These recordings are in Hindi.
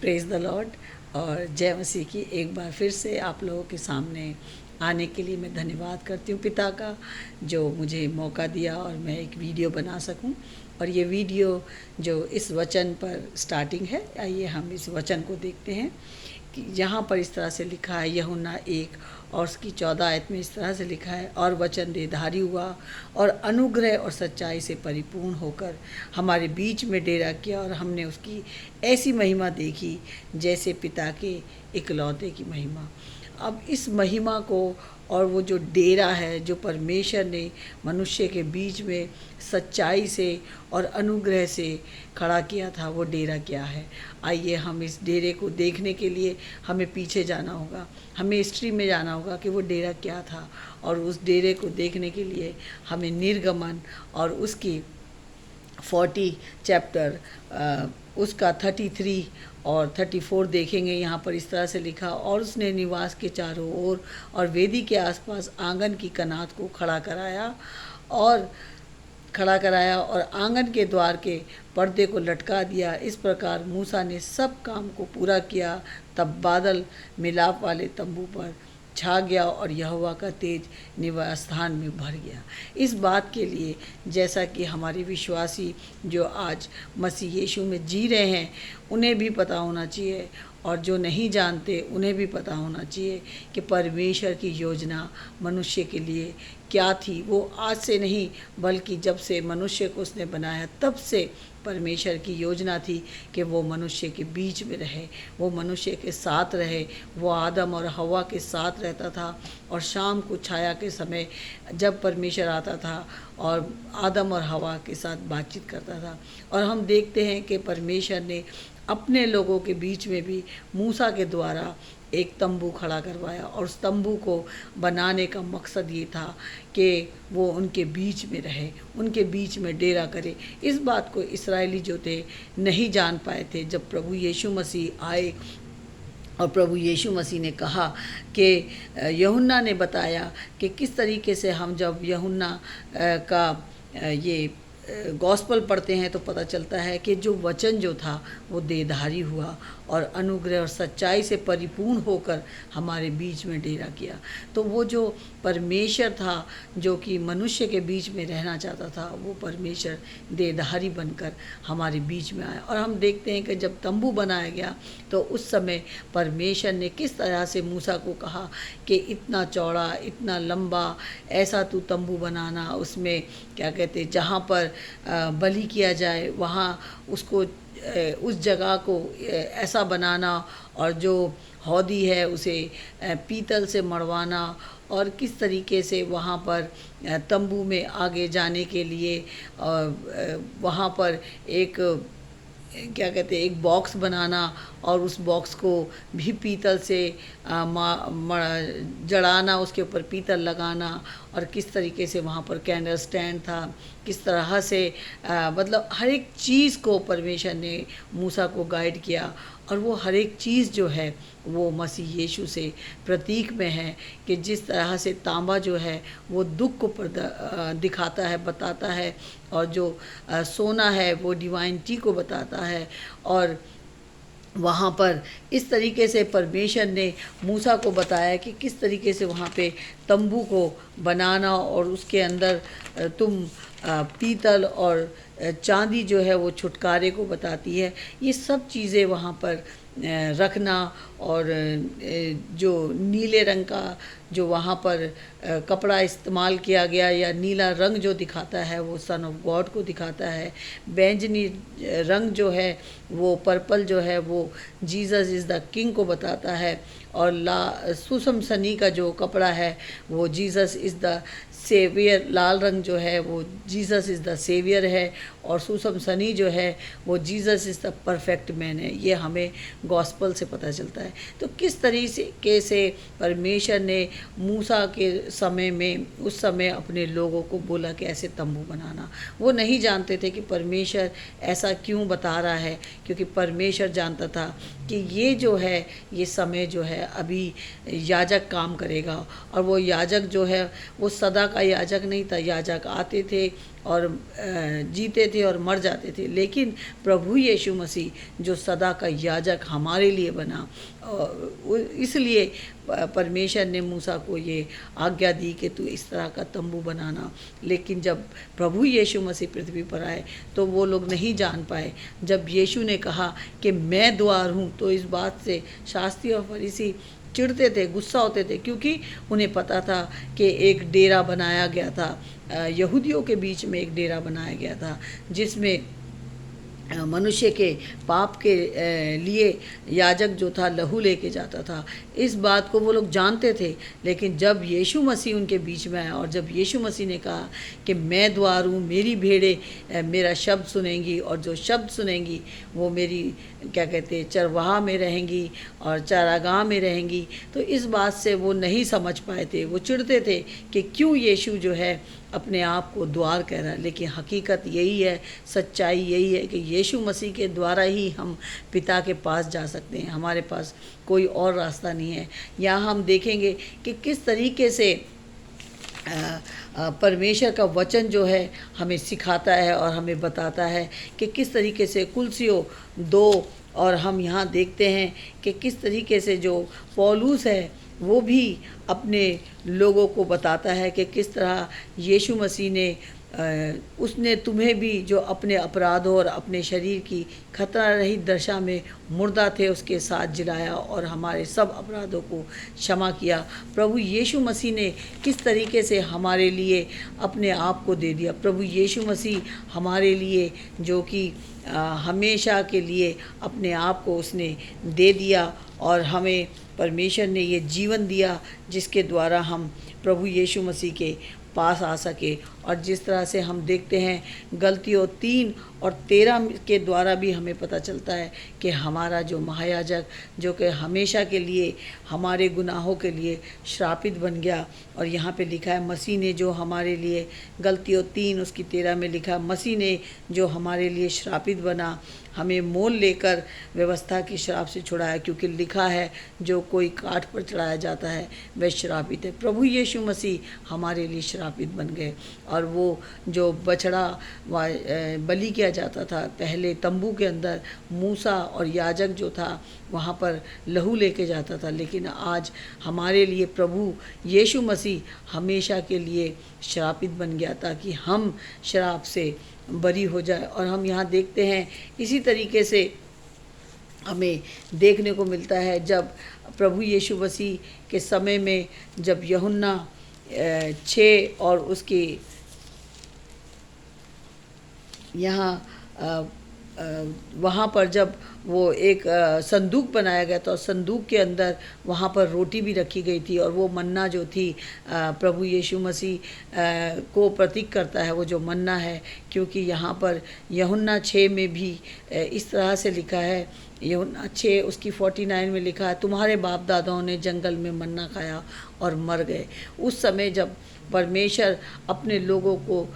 Praise the Lord. और जय मसीह की। एक बार फिर से आप लोगों के सामने आने के लिए मैं धन्यवाद करती हूँ पिता का, जो मुझे मौका दिया और मैं एक वीडियो बना सकूँ। और ये वीडियो जो इस वचन पर स्टार्टिंग है, आइए हम इस वचन को देखते हैं कि यहाँ पर इस तरह से लिखा है, यूहन्ना 1 और उसकी 14 आयत में इस तरह से लिखा है, और वचन देहधारी हुआ और अनुग्रह और सच्चाई से परिपूर्ण होकर हमारे बीच में डेरा किया, और हमने उसकी ऐसी महिमा देखी जैसे पिता के इकलौते की महिमा। अब इस महिमा को और वो जो डेरा है जो परमेश्वर ने मनुष्य के बीच में सच्चाई से और अनुग्रह से खड़ा किया था, वो डेरा क्या है। आइए हम इस डेरे को देखने के लिए हमें पीछे जाना होगा, हमें हिस्ट्री में जाना होगा कि वो डेरा क्या था। और उस डेरे को देखने के लिए हमें निर्गमन और उसकी 40 चैप्टर उसका 33 और 34 देखेंगे। यहाँ पर इस तरह से लिखा, और उसने निवास के चारों ओर और वेदी के आसपास आंगन की कनात को खड़ा कराया और आंगन के द्वार के पर्दे को लटका दिया। इस प्रकार मूसा ने सब काम को पूरा किया। तब बादल मिलाप वाले तंबू पर छा गया और यहोवा का तेज निवास स्थान में भर गया। इस बात के लिए, जैसा कि हमारे विश्वासी जो आज मसीह यीशु में जी रहे हैं, उन्हें भी पता होना चाहिए, और जो नहीं जानते उन्हें भी पता होना चाहिए कि परमेश्वर की योजना मनुष्य के लिए क्या थी। वो आज से नहीं, बल्कि जब से मनुष्य को उसने बनाया तब से परमेश्वर की योजना थी कि वो मनुष्य के बीच में रहे, वो मनुष्य के साथ रहे। वो आदम और हवा के साथ रहता था, और शाम को छाया के समय जब परमेश्वर आता था और आदम और हवा के साथ बातचीत करता था। और हम देखते हैं कि परमेश्वर ने अपने लोगों के बीच में भी मूसा के द्वारा एक तंबू खड़ा करवाया, और उस तंबू को बनाने का मकसद ये था कि वो उनके बीच में रहे, उनके बीच में डेरा करे। इस बात को इस्राएली जो थे नहीं जान पाए थे। जब प्रभु यीशु मसीह आए और प्रभु यीशु मसीह ने कहा कि यूहन्ना ने बताया कि किस तरीके से हम जब यूहन्ना का ये गॉस्पल पढ़ते हैं तो पता चलता है कि जो वचन जो था वो देहधारी हुआ और अनुग्रह और सच्चाई से परिपूर्ण होकर हमारे बीच में डेरा किया। तो वो जो परमेश्वर था जो कि मनुष्य के बीच में रहना चाहता था, वो परमेश्वर देहधारी बनकर हमारे बीच में आया। और हम देखते हैं कि जब तंबू बनाया गया तो उस समय परमेश्वर ने किस तरह से मूसा को कहा कि इतना चौड़ा, इतना लंबा, ऐसा तू तंबू बनाना, उसमें क्या कहते, जहाँ पर बलि किया जाए वहाँ उसको उस जगह को ऐसा बनाना, और जो हौदी है उसे पीतल से मढ़वाना, और किस तरीके से वहाँ पर तंबू में आगे जाने के लिए वहाँ पर एक क्या कहते एक बॉक्स बनाना, और उस बॉक्स को भी पीतल से जड़ाना, उसके ऊपर पीतल लगाना, और किस तरीके से वहाँ पर कैंडल स्टैंड था, किस तरह से मतलब हर एक चीज़ को परमेश्वर ने मूसा को गाइड किया। और वो हर एक चीज़ जो है वो मसीह यीशु से प्रतीक में है कि जिस तरह से तांबा जो है वो दुख को दिखाता है, बताता है, और जो सोना है वो डिवाइनिटी को बताता है। और वहाँ पर इस तरीके से परमेश्वर ने मूसा को बताया कि किस तरीके से वहाँ पे तंबू को बनाना, और उसके अंदर तुम पीतल और चांदी जो है वो छुटकारे को बताती है। ये सब चीज़ें वहाँ पर रखना, और जो नीले रंग का जो वहाँ पर कपड़ा इस्तेमाल किया गया, या नीला रंग जो दिखाता है वो सन ऑफ गॉड को दिखाता है। बैंगनी रंग जो है वो पर्पल जो है वो जीसस इज़ द किंग को बताता है। और सुसम सनी का जो कपड़ा है वो जीसस इज़ द सेवियर, लाल रंग जो है वो जीसस इज़ द सेवियर है, और सुसम सनी जो है वो Jesus is the perfect man है। ये हमें गॉस्पल से पता चलता है। तो किस तरीके से परमेश्वर ने मूसा के समय में उस समय अपने लोगों को बोला कि ऐसे तंबू बनाना। वो नहीं जानते थे कि परमेश्वर ऐसा क्यों बता रहा है, क्योंकि परमेश्वर जानता था कि ये जो है ये समय जो है अभी याजक काम करेगा। और वो याजक जो है वो सदा का याजक नहीं था। याजक आते थे और जीते थे और मर जाते थे, लेकिन प्रभु यीशु मसीह जो सदा का याजक हमारे लिए बना, इसलिए परमेश्वर ने मूसा को ये आज्ञा दी कि तू इस तरह का तंबू बनाना। लेकिन जब प्रभु यीशु मसीह पृथ्वी पर आए तो वो लोग नहीं जान पाए। जब यीशु ने कहा कि मैं द्वार हूँ, तो इस बात से शास्त्री और फरीसी चिढ़ते थे, गुस्सा होते थे, क्योंकि उन्हें पता था कि एक डेरा बनाया गया था, यहूदियों के बीच में एक डेरा बनाया गया था जिसमें मनुष्य के पाप के लिए याजक जो था लहू लेके जाता था। इस बात को वो लोग जानते थे, लेकिन जब यीशु मसीह उनके बीच में आया और जब यीशु मसीह ने कहा कि मैं द्वार हूँ, मेरी भेड़ें मेरा शब्द सुनेंगी और जो शब्द सुनेंगी वो मेरी क्या कहते हैं चरवाहा में रहेंगी और चारागाह में रहेंगी, तो इस बात से वो नहीं समझ पाए थे। वो चिढ़ते थे कि क्यों यीशु जो है अपने आप को द्वार कह रहा है। लेकिन हकीकत यही है, सच्चाई यही है कि यीशु मसीह के द्वारा ही हम पिता के पास जा सकते हैं, हमारे पास कोई और रास्ता नहीं है। यहाँ हम देखेंगे कि किस तरीके से परमेश्वर का वचन जो है हमें सिखाता है और हमें बताता है कि किस तरीके से कुलसियों 2, और हम यहाँ देखते हैं कि किस तरीके से जो पौलुस है वो भी अपने लोगों को बताता है कि किस तरह यीशु मसीह ने उसने तुम्हें भी जो अपने अपराधों और अपने शरीर की खतरा रहित दशा में मुर्दा थे उसके साथ जिलाया और हमारे सब अपराधों को क्षमा किया। प्रभु यीशु मसीह ने किस तरीके से हमारे लिए अपने आप को दे दिया। प्रभु यीशु मसीह हमारे लिए जो कि हमेशा के लिए अपने आप को उसने दे दिया और हमें परमेश्वर ने ये जीवन दिया जिसके द्वारा हम प्रभु यीशु मसीह के पास आ सके। और जिस तरह से हम देखते हैं गलतियों 3 और 13 के द्वारा भी हमें पता चलता है कि हमारा जो महायाजक जो कि हमेशा के लिए हमारे गुनाहों के लिए श्रापित बन गया, और यहाँ पे लिखा है मसीह ने जो हमारे लिए, गलतियों 3 उसकी 13 में लिखा, मसीह ने जो हमारे लिए श्रापित बना, हमें मोल लेकर व्यवस्था की श्राप से छुड़ाया, क्योंकि लिखा है जो कोई काठ पर चढ़ाया जाता है वह श्रापित है। प्रभु यीशु मसीह हमारे लिए श्रापित बन गए। और वो जो बछड़ा बलि किया जाता था पहले तंबू के अंदर, मूसा और याजक जो था वहाँ पर लहू लेके जाता था, लेकिन आज हमारे लिए प्रभु यीशु मसीह हमेशा के लिए श्रापित बन गया ताकि हम श्राप से बरी हो जाए। और हम यहाँ देखते हैं इसी तरीके से हमें देखने को मिलता है जब प्रभु यीशु मसीह के समय में जब यूहन्ना 6 और उसकी यहाँ वहाँ पर जब वो एक संदूक बनाया गया था और संदूक के अंदर वहाँ पर रोटी भी रखी गई थी, और वो मन्ना जो थी प्रभु यीशु मसीह को प्रतीक करता है वो जो मन्ना है, क्योंकि यहाँ पर यूहन्ना 6 में भी इस तरह से लिखा है, यूहन्ना 6 उसकी 49 में लिखा है, तुम्हारे बाप दादाओं ने जंगल में मन्ना खाया और मर गए। उस समय जब परमेश्वर अपने लोगों को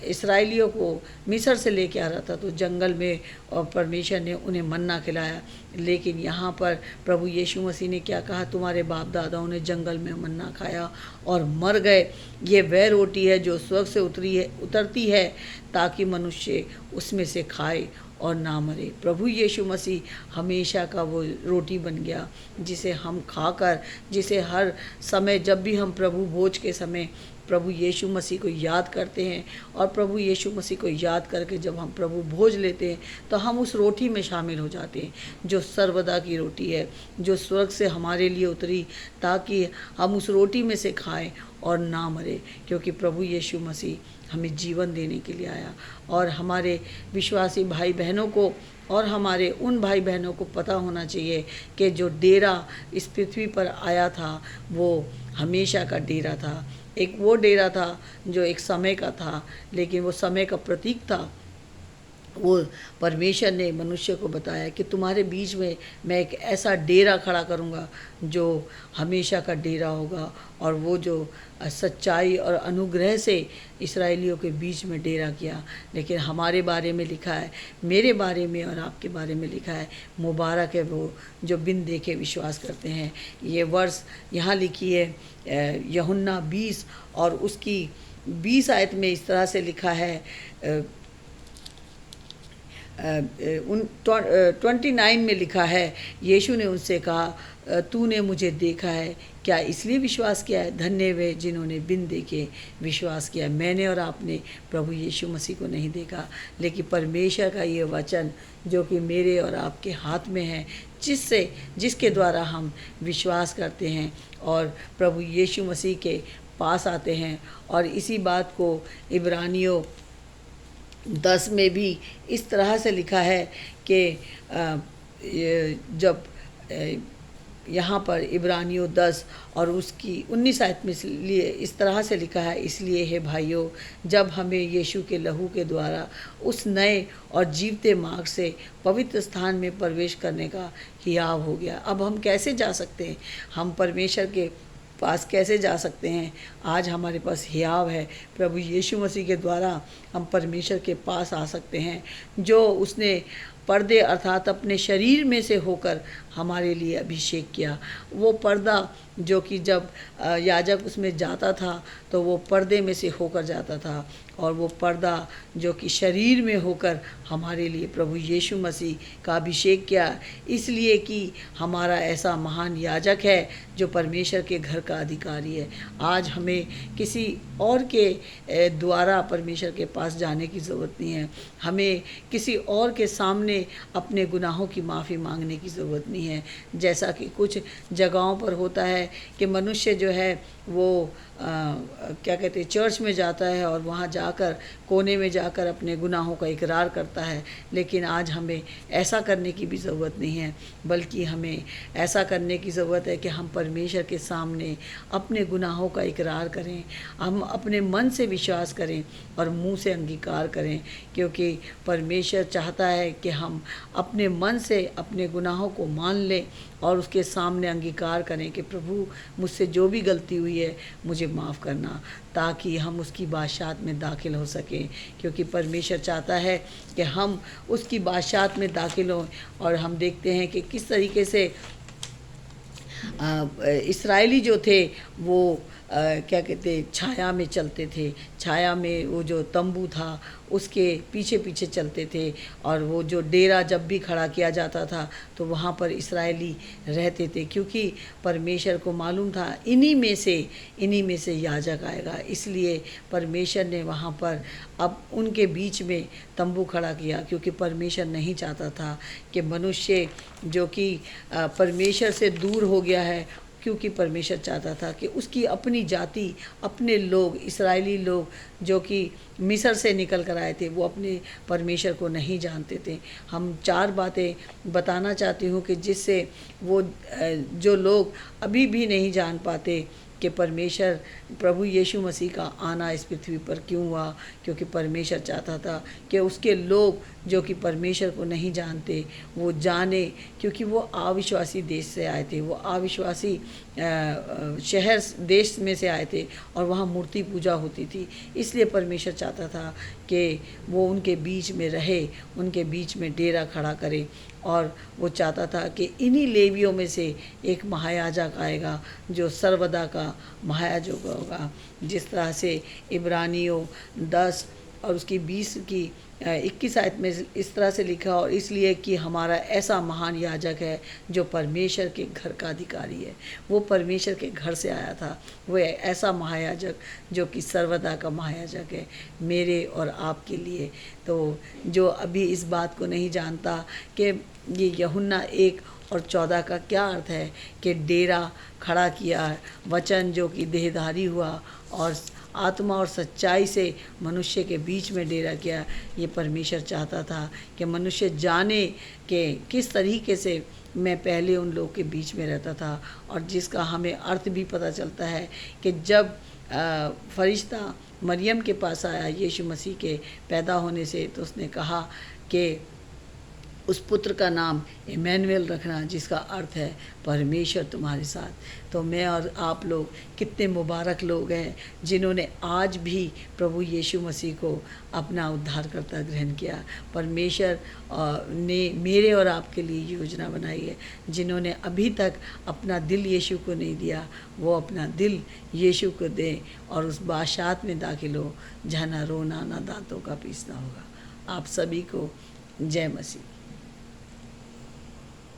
इस्राएलियों को मिस्र से लेके आ रहा था तो जंगल में परमेश्वर ने उन्हें मन्ना खिलाया। लेकिन यहाँ पर प्रभु यीशु मसीह ने क्या कहा, तुम्हारे बाप दादाओं ने जंगल में मन्ना खाया और मर गए। ये वह रोटी है जो स्वर्ग से उतरती है ताकि मनुष्य उसमें से खाए और ना मरे। प्रभु यीशु मसीह हमेशा का वो रोटी बन गया जिसे हम खाकर, जिसे हर समय जब भी हम प्रभु भोज के समय प्रभु यीशु मसीह को याद करते हैं और प्रभु यीशु मसीह को याद करके जब हम प्रभु भोज लेते हैं तो हम उस रोटी में शामिल हो जाते हैं जो सर्वदा की रोटी है, जो स्वर्ग से हमारे लिए उतरी ताकि हम उस रोटी में से खाएं और ना मरे, क्योंकि प्रभु यीशु मसीह हमें जीवन देने के लिए आया। और हमारे विश्वासी भाई बहनों को और हमारे उन भाई बहनों को पता होना चाहिए कि जो डेरा इस पृथ्वी पर आया था वो हमेशा का डेरा था। एक वो डेरा था जो एक समय का था, लेकिन वो समय का प्रतीक था। वो परमेश्वर ने मनुष्य को बताया कि तुम्हारे बीच में मैं एक ऐसा डेरा खड़ा करूँगा जो हमेशा का डेरा होगा, और वो जो सच्चाई और अनुग्रह से इस्राएलियों के बीच में डेरा किया। लेकिन हमारे बारे में लिखा है, मेरे बारे में और आपके बारे में लिखा है, मुबारक है वो जो बिन देखे विश्वास करते हैं। ये वर्ष यहाँ लिखी है यूहन्ना 20 और उसकी 20 आयत में इस तरह से लिखा है, 29 में लिखा है, यीशु ने उनसे कहा, तूने मुझे देखा है, क्या इसलिए विश्वास किया है? धन्य वे जिन्होंने बिन देखे विश्वास किया। मैंने और आपने प्रभु यीशु मसीह को नहीं देखा, लेकिन परमेश्वर का ये वचन जो कि मेरे और आपके हाथ में है, जिसके द्वारा हम विश्वास करते हैं और प्रभु यीशु मसीह के पास आते हैं। और इसी बात को इब्रानियों 10 में भी इस तरह से लिखा है कि जब यहाँ पर इब्रानियों 10 और उसकी 19 आयत में लिए इस तरह से लिखा है, इसलिए है भाइयों, जब हमें यीशु के लहू के द्वारा उस नए और जीवते मार्ग से पवित्र स्थान में प्रवेश करने का हियाव हो गया। अब हम कैसे जा सकते हैं? हम परमेश्वर के पास कैसे जा सकते हैं? आज हमारे पास हियाव है, प्रभु यीशु मसीह के द्वारा हम परमेश्वर के पास आ सकते हैं, जो उसने पर्दे अर्थात अपने शरीर में से होकर हमारे लिए अभिषेक किया। वो पर्दा जो कि जब याजक उसमें जाता था तो वो पर्दे में से होकर जाता था, और वो पर्दा जो कि शरीर में होकर हमारे लिए प्रभु यीशु मसीह का अभिषेक किया, इसलिए कि हमारा ऐसा महान याजक है जो परमेश्वर के घर का अधिकारी है। आज हमें किसी और के द्वारा परमेश्वर के पास जाने की ज़रूरत नहीं है, हमें किसी और के सामने अपने गुनाहों की माफ़ी मांगने की ज़रूरत नहीं है। जैसा कि कुछ जगहों पर होता है कि मनुष्य जो है वो क्या कहते हैं, चर्च में जाता है और वहाँ जाकर कोने में जाकर अपने गुनाहों का इकरार करता है, लेकिन आज हमें ऐसा करने की भी ज़रूरत नहीं है, बल्कि हमें ऐसा करने की ज़रूरत है कि हम परमेश्वर के सामने अपने गुनाहों का इकरार करें, हम अपने मन से विश्वास करें और मुंह से अंगीकार करें, क्योंकि परमेश्वर चाहता है कि हम अपने मन से अपने गुनाहों को मान लें और उसके सामने अंगीकार करें कि प्रभु मुझसे जो भी गलती हुई है मुझे माफ़ करना, ताकि हम उसकी बादशाहत में दाखिल हो सकें। क्योंकि परमेश्वर चाहता है कि हम उसकी बादशाहत में दाखिल हों। और हम देखते हैं कि किस तरीके से इस्राएली जो थे वो क्या कहते छाया में चलते थे, छाया में वो जो तंबू था उसके पीछे पीछे चलते थे, और वो जो डेरा जब भी खड़ा किया जाता था तो वहाँ पर इस्राएली रहते थे, क्योंकि परमेश्वर को मालूम था इन्हीं में से याजक आएगा। इसलिए परमेश्वर ने वहाँ पर अब उनके बीच में तंबू खड़ा किया, क्योंकि परमेश्वर नहीं चाहता था कि मनुष्य जो कि परमेश्वर से दूर हो गया है, क्योंकि परमेश्वर चाहता था कि उसकी अपनी जाति, अपने लोग, इस्राएली लोग जो कि मिस्र से निकल कर आए थे, वो अपने परमेश्वर को नहीं जानते थे। हम 4 बातें बताना चाहती हूँ कि जिससे वो जो लोग अभी भी नहीं जान पाते कि परमेश्वर प्रभु यीशु मसीह का आना इस पृथ्वी पर क्यों हुआ, क्योंकि परमेश्वर चाहता था कि उसके लोग जो कि परमेश्वर को नहीं जानते वो जाने, क्योंकि वो अविश्वासी देश से आए थे, वो अविश्वासी शहर देश में से आए थे और वहाँ मूर्ति पूजा होती थी। इसलिए परमेश्वर चाहता था कि वो उनके बीच में रहे, उनके बीच में डेरा खड़ा करे, और वो चाहता था कि इन्हीं लेवियों में से एक महायाजक आएगा जो सर्वदा का महायाजक होगा। जिस तरह से इब्रानियों 10 और उसकी 20 की 21 आयत में इस तरह से लिखा, और इसलिए कि हमारा ऐसा महान याजक है जो परमेश्वर के घर का अधिकारी है। वो परमेश्वर के घर से आया था, वो ऐसा महायाजक जो कि सर्वदा का महायाजक है मेरे और आपके लिए। तो जो अभी इस बात को नहीं जानता कि ये यूहन्ना 1 और 14 का क्या अर्थ है कि डेरा खड़ा किया, वचन जो कि देहधारी हुआ और आत्मा और सच्चाई से मनुष्य के बीच में डेरा किया, ये परमेश्वर चाहता था कि मनुष्य जाने कि किस तरीके से मैं पहले उन लोगों के बीच में रहता था, और जिसका हमें अर्थ भी पता चलता है कि जब फरिश्ता मरियम के पास आया यीशु मसीह के पैदा होने से, तो उसने कहा कि उस पुत्र का नाम इमैनुएल रखना, जिसका अर्थ है परमेश्वर तुम्हारे साथ। तो मैं और आप लोग कितने मुबारक लोग हैं जिन्होंने आज भी प्रभु यीशु मसीह को अपना उद्धारकर्ता ग्रहण किया। परमेश्वर ने मेरे और आपके लिए योजना बनाई है। जिन्होंने अभी तक अपना दिल यीशु को नहीं दिया, वो अपना दिल यीशु को दें और उस बादशाहत में दाखिल हो जहाँ ना रोना ना दांतों का पीसना होगा। आप सभी को जय मसीह।